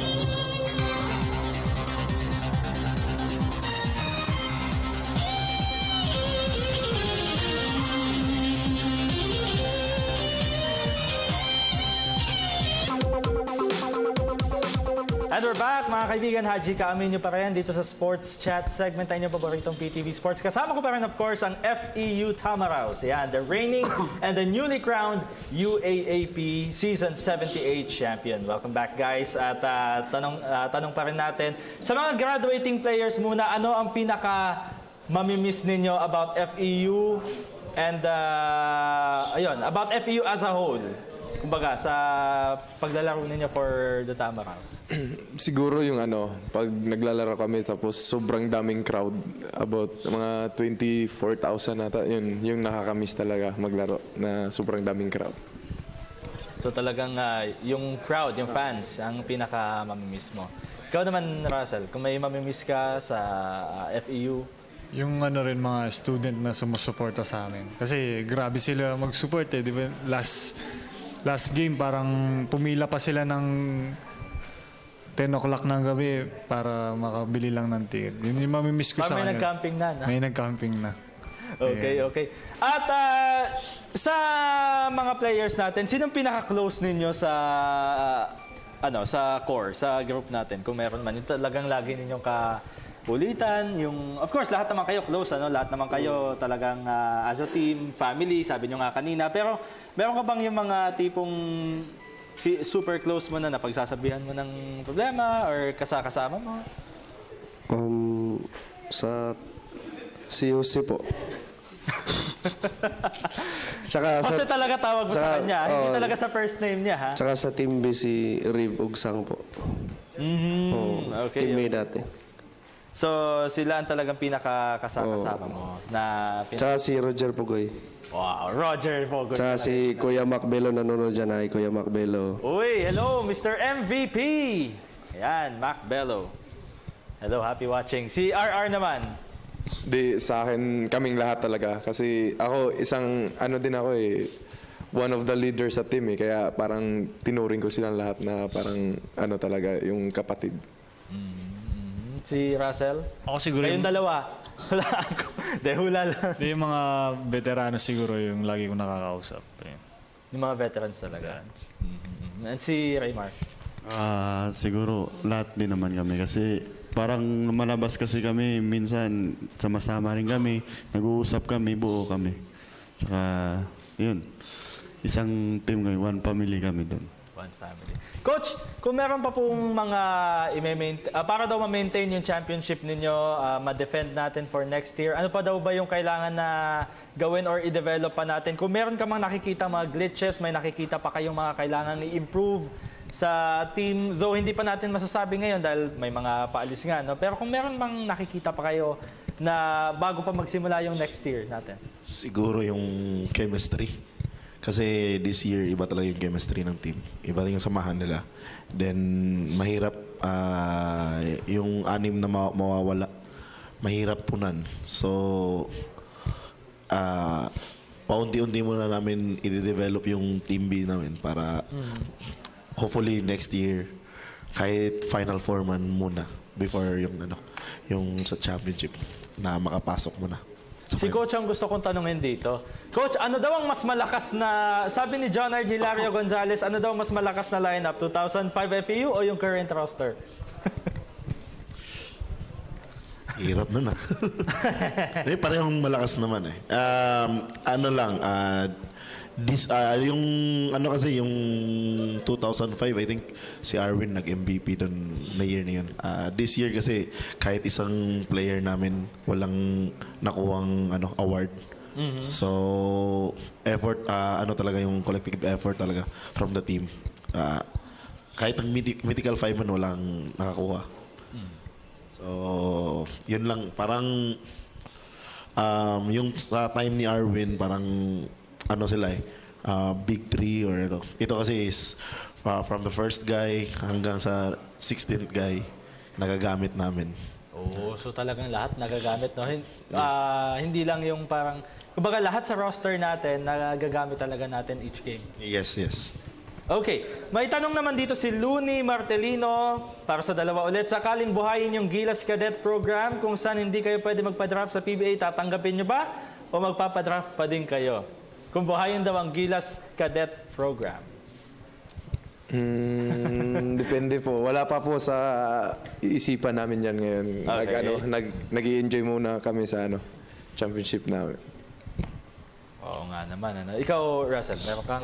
And we're back, mga kaibigan. Haji Kaaminyo pa rin dito sa Sports Chat segment ng inyong paboritong PTV Sports. Kasama ko pa rin, of course, ang FEU Tamaraws. Yan, the reigning and the newly crowned UAAP Season 78 champion. Welcome back, guys. At tanong pa rin natin, sa mga graduating players muna, ano ang pinaka mamimiss ninyo about FEU and about FEU as a whole? Kumbaga, sa paglalaro ninyo for the Tamaraws? Siguro yung pag naglalaro kami tapos sobrang daming crowd, about mga 24,000 nata, yun yung nakakamiss talaga maglaro na sobrang daming crowd. So talagang yung crowd, yung fans, ang pinaka-mamimiss mo. Ikaw naman, Russell, kung may mamimiss ka sa FEU? Yung rin mga student na sumusuporta sa amin. Kasi grabe sila mag-support di ba? Last game, parang pumila pa sila ng 10 o'clock ng gabi para makabili lang ng ticket. Yun yung mamimiss ko sa kanya. May nag-camping na. May nag-camping na. Okay. At sa mga players natin, sinong pinaka-close ninyo sa sa core, sa group natin? Kung meron man, yung talagang lagi ninyong ulitan, yung of course lahat naman kayo close, lahat naman kayo talagang as a team, family, sabi nyo nga kanina, pero meron ka bang yung mga tipong super close mo na napagsasabihan mo ng problema or kasama mo? Sa COC po. Kasi talaga tawag mo sa kanya, hindi talaga sa first name niya, ha? Tsaka sa Team B si Riv Ugsang po. Okay. Teammate dati. So, sila ang talagang pinakakasama mo. Tsaka si Roger Pugoy. Wow, Roger Pugoy. Tsaka si Kuya Macbelo nanonood dyan. Ay, Kuya Macbelo. Uy, hello, Mr. MVP! Ayan, Macbelo. Hello, happy watching. Si RR naman. Sa akin, kaming lahat talaga. Kasi ako, one of the leaders sa team eh. Kaya parang tinuring ko silang lahat na parang talaga, yung kapatid. Si Russell? Ako siguro kayong dalawa. Wala ako. Hula lang. Yung mga veterano siguro yung lagi kong nakakausap. Yung mga veterans talaga. And si Raymar? Siguro lahat din naman kami kasi parang malabas kasi kami minsan sama-sama rin kami, nag-uusap kami, buo kami. Saka yun, isang team kami, one family kami doon. One family. Coach, kung meron pa pong mga para daw ma-maintain yung championship ninyo, ma-defend natin for next year, ano pa daw ba yung kailangan na gawin or i-develop pa natin? Kung meron ka mang nakikita mga glitches, may nakikita pa kayong mga kailangan i-improve sa team, though hindi pa natin masasabi ngayon dahil may mga paalis nga, no? Pero kung meron mang nakikita pa kayo na bago pa magsimula yung next year natin? Siguro yung chemistry. Kasi this year, iba talaga yung chemistry ng team. Iba yung samahan nila. Then, mahirap yung 6 na mawawala. Mahirap punan. So, paunti-unti muna namin i-develop yung team B namin para hopefully next year, kahit Final Four man muna before yung sa championship na makapasok muna. Si Coach ang gusto kong tanungin dito. Coach, ano daw ang mas malakas na, sabi ni John R. Hilario Gonzalez, ano daw mas malakas na lineup, 2005 FEU o yung current roster? Hirap nun parehong malakas naman eh. Yung kasi yung 2005 I think si Arwin nag-MVP doon na year na yun. This year kasi kahit isang player namin walang nakuhang award. So effort talaga yung collective effort talaga from the team. Kahit ang Mythical 5 man walang nakakuha. So yun lang, parang yung sa time ni Arwin parang sila big three or ito kasi is from the first guy hanggang sa 16th guy nagagamit namin. So talagang lahat nagagamit, no? Hindi lang yung parang, kumbaga lahat sa roster natin nagagamit talaga natin each game. Yes. Okay, may tanong naman dito si Luni Martelino para sa dalawa ulit. Sakaling buhayin yung Gilas Cadet Program kung saan hindi kayo pwede magpa-draft sa PBA, tatanggapin nyo ba o magpapa-draft pa din kayo? Kung buhayin daw ang Gilas Cadet Program. Depende po. Wala pa po sa isipan namin yan ngayon. Okay. Nag-i-enjoy muna kami sa championship namin. Oo nga naman. Ikaw, Russell, meron kang...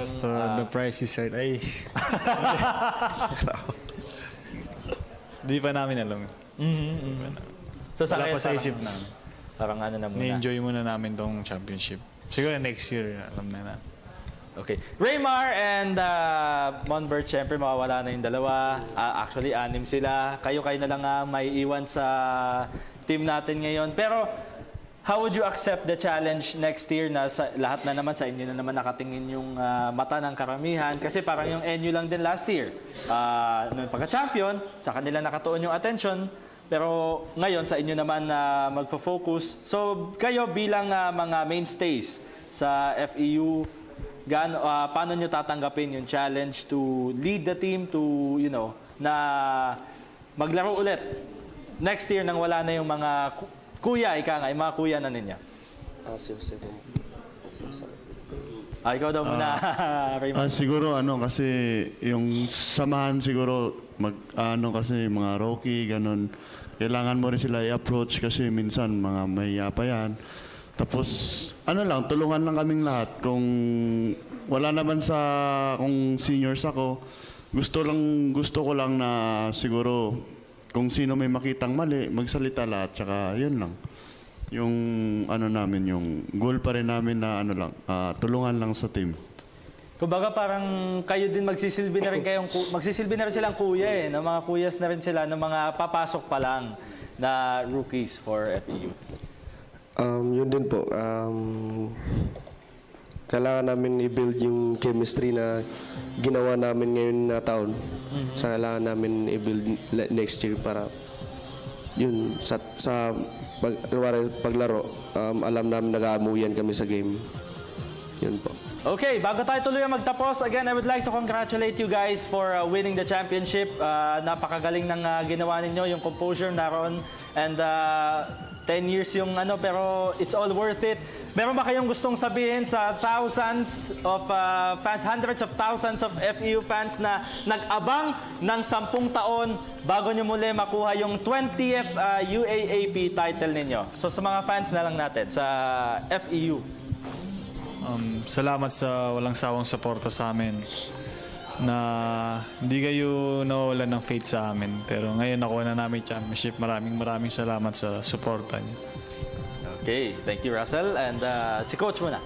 the price is right. Ay. Di pa namin alam. So, wala pa sa isip namin. Parang na muna. Ni-enjoy muna namin tong championship. Siguro next year, alam na. Okay. Raymar and Monbert, syempre mawawala na yung dalawa. Actually, 6 sila. Kayo na lang may iwan sa team natin ngayon. Pero, how would you accept the challenge next year na lahat na naman sa inyo na naman nakatingin yung mata ng karamihan? Kasi parang yung NU lang din last year. Nung pagka-champion, sa kanila nakatuon yung attention. Pero ngayon, sa inyo naman magfo-focus. So, kayo bilang mga mainstays sa FEU, paano nyo tatanggapin yung challenge to lead the team to, na maglaro ulit next year nang wala na yung mga kuya, yung mga kuya na ninyo? Ikaw daw muna, Raymond. Siguro kasi yung samahan siguro kasi mga rookie ganun. Kailangan mo rin sila i-approach kasi minsan mga mahiya pa yan. Tapos tulungan lang kaming lahat. Kung wala naman kung seniors ako, gusto ko lang na siguro kung sino may makitang mali, magsalita lahat. Tsaka yun lang. Yung namin, yung goal pa rin namin na tulungan lang sa team. Kumbaga parang kayo din magsisilbi na rin silang kuya ng mga kuyas na rin sila ng mga papasok pa lang na rookies for FEU. Yun din po. Kailangan namin i-build yung chemistry na ginawa namin ngayon na taon. So, kailangan namin i-build next year para yun, sa paglaro, alam namin nag-aamuyan kami sa game. Yun po. Okay, bago tayo tuloy magtapos, again, I would like to congratulate you guys for winning the championship. Napakagaling ng ginawa ninyo, yung composure naroon. And 10 years yung pero it's all worth it. Meron ba kayong gustong sabihin sa thousands of fans, hundreds of thousands of FEU fans na nag-abang ng 10 taon bago nyo muli makuha yung 20th UAAP title ninyo? So sa mga fans na lang natin, sa FEU. Salamat sa walang sawang suporta sa amin. Na hindi kayo nawalan ng faith sa amin. Pero ngayon nakuha na namin championship. Maraming salamat sa suporta niyo. Okay, thank you Russell. And si Coach muna.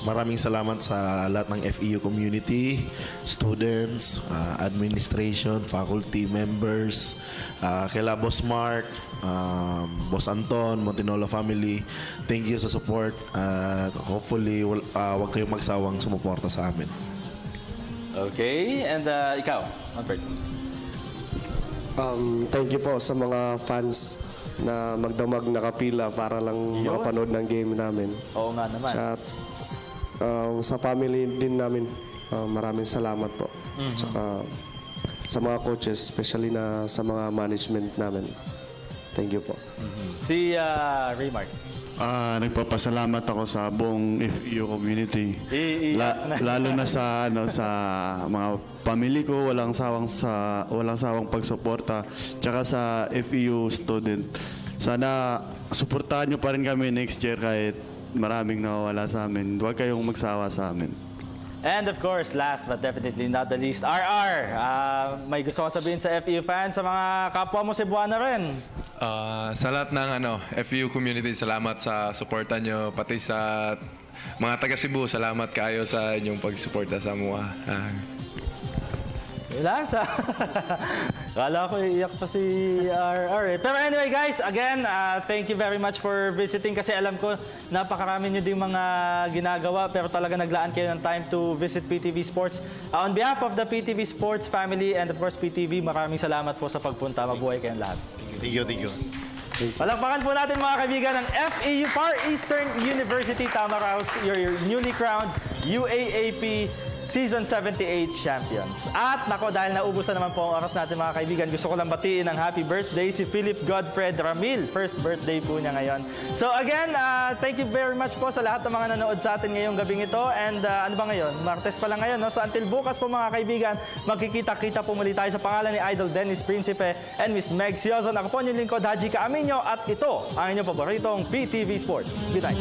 Maraming salamat sa lahat ng FEU community, students, administration, faculty members, kaila Boss Mark, Boss Anton, Montinola family. Thank you sa support. Hopefully, wag kayong magsawang sumuporta sa amin. Okay, and ikaw, Albert. Thank you po sa mga fans na magdamag nakapila para lang makapanood ng game namin. Oo nga naman. Sa family din namin, maraming salamat po. Tsaka sa mga coaches, especially na sa mga management namin. Thank you po. Si Raymark. Nagpapasalamat ako sa buong FEU community. Lalo na sa mga pamilya ko, walang sawang pagsuporta. Tsaka sa FEU student. Sana suportahan niyo pa rin kami next year kahit maraming nawawala sa amin. Huwag kayong magsawa sa amin. And of course, last but definitely not the least, RR. May gusto ko sabihin sa FEU fans, sa mga kapwa mo Cebuana rin. Sa lahat ng FEU community, salamat sa suporta nyo. Pati sa mga taga Cebu, salamat kayo sa inyong pagsuporta sa MUA. Wala sa... Kala ko iiyak pa si RR. Pero anyway guys, again, thank you very much for visiting kasi alam ko napakarami nyo din mga ginagawa pero talaga naglaan kayo ng time to visit PTV Sports. On behalf of the PTV Sports family and of course PTV, maraming salamat po sa pagpunta. Mabuhay kayong lahat. Thank you. Palakpakan po natin mga kaibigan ng FEU Far Eastern University Tamaraos, your newly crowned UAAP Season 78 Champions. At nako, dahil naubos na naman po ang oras natin mga kaibigan, gusto ko lang batiin ng happy birthday si Philip Godfred Ramil. First birthday po niya ngayon. So again, thank you very much po sa lahat ng mga nanood sa atin ngayong gabing ito. And ano ba ngayon? Martes pa lang ngayon. No? So until bukas po mga kaibigan, magkikita-kita po muli tayo sa pangalan ni Idol Dennis Principe and Miss Meg Siozon. Ako po yung lingkod, Haji Kaaminyo. At ito ang inyong paboritong PTV Sports. Good night.